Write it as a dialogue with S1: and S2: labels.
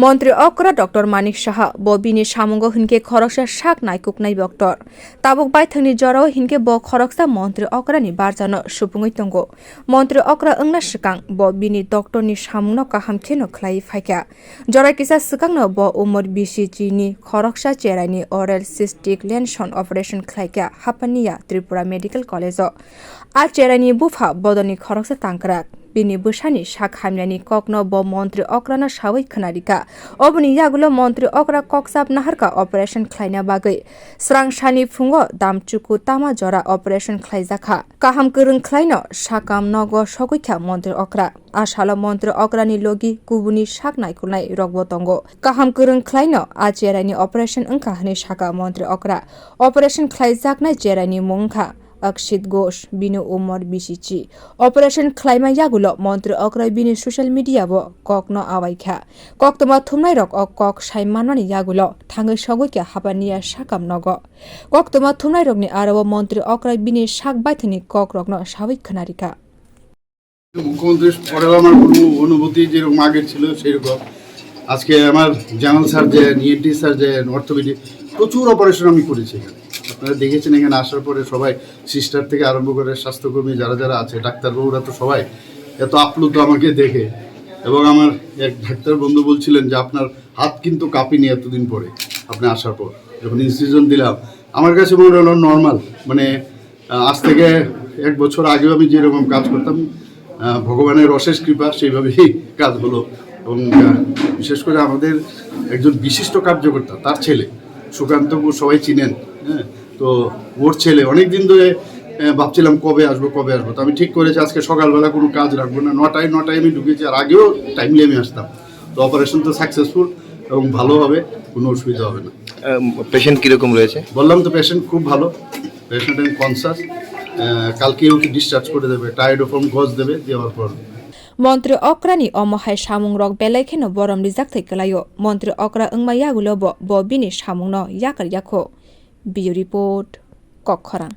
S1: মন্ত্রী okra doctor Manik Saha ববিনি সামঙ্গ হিনকে খরকসা শাক নাইকুকনাই doctor তাবুক বাইথংনি জরাও হিনকে ব খরকসা মন্ত্রী okra-ni বারজানো সুপুঙ্গই তঙ্গো মন্ত্রী okra ওংনা সিকাং ববিনি ডক্টরনি সামুংন কাহামখেনো খ্লাই ফাইকা জরাই কিসা সিকাংনো ব Umar BCG-ni khoroksa cheraini oral cystic lesion operation khlaika hapaniya Tripura Medical College a cheraini bufa bodoni khoroksa tangkrak bini busani shak hamlani kokno bo montri okra na sawai khnarika oboni yagulo montri okra koksap naharka operation khlaina bagai srang shani phungo damchuku tama jora operation khlaijaka kaham kurung khlaino shakam nogo sogoikha montri okra asalo montri okra ni logi kubuni shak naikulnai rogbotongo kaham kurung khlaino a cheraini operation angka hani shaka montri okra operation khlaijaknai cheraini mungkha Akshit Ghosh bini umor BCG operation khlaima yagulo montri okra bini social media bo kokno awaikha koktoma thumnai rok kok saimanani yagulo thangai sogoikha hapaniya sakam nogo koktoma thumnai rokni aro montri okra bini sak baithani kok rokno sawai khnarika
S2: মুখ্যমন্ত্রীর পরেও আমার কোনো অনুভূতি যেরকম আগের ছিল সেরকম আজকে আমার general surgeon ENT surgeon orthopaedic প্রচুর অপারেশন আমি করেছি আপনারা দেখেছেন এখানে আসার পরে সবাই সিস্টার থেকে আরম্ভ করে স্বাস্থ্যকর্মী যারা যারা আছে ডাক্তারবাবুরা তো সবাই এত আপ্লুত আমাকে দেখে এবং আমার এক ডাক্তার বন্ধু বলছিলেন যে আপনার হাত কিন্তু কাঁপিনি এতদিন পরে আপনি আসার পর যখন ইনসিজন দিলাম আমার কাছে মনে হলো নর্মাল মানে আজ থেকে 1 বছর আগেও আমি যেরকম কাজ করতাম ভগবানের অশেষ কৃপা সেইভাবেই কাজ হলো এবং বিশেষ করে আমাদের একজন বিশিষ্ট কার্যকর্তা তার ছেলে সুকান্তবাবু সবাই চিনেন হ্যাঁ তো ওর ছেলে অনেক দিন ধরে ভাবছিলাম কবে আসবো তো আমি ঠিক করেছি আজকে সকালবেলা কোনো কাজ রাখবো না 9টায় আমি ঢুকেছি আর আগেও টাইমলি আমি আসতাম তো অপারেশন তো সাকসেসফুল এবং ভালো হবে কোনো অসুবিধা হবে না
S3: পেশেন্ট কীরকম রয়েছে
S2: বললাম তো পেশেন্ট খুব ভালো পেশেন্ট আমি কনসাস কালকে ওকে ডিসচার্জ করে দেবে টাইডোফর্ম গজ দেবে দেওয়ার পর
S1: মন্ত্রী okra-ni অমহাই সামুং রক বেলাইখেনো বরম রিজাক থাইকলাইও মন্ত্রী okra ওংমা ইয়াগুলো ব বিনি সামুংনো ইয়াকার ইয়াখো বিউ রিপোর্ট কক্ষরাং।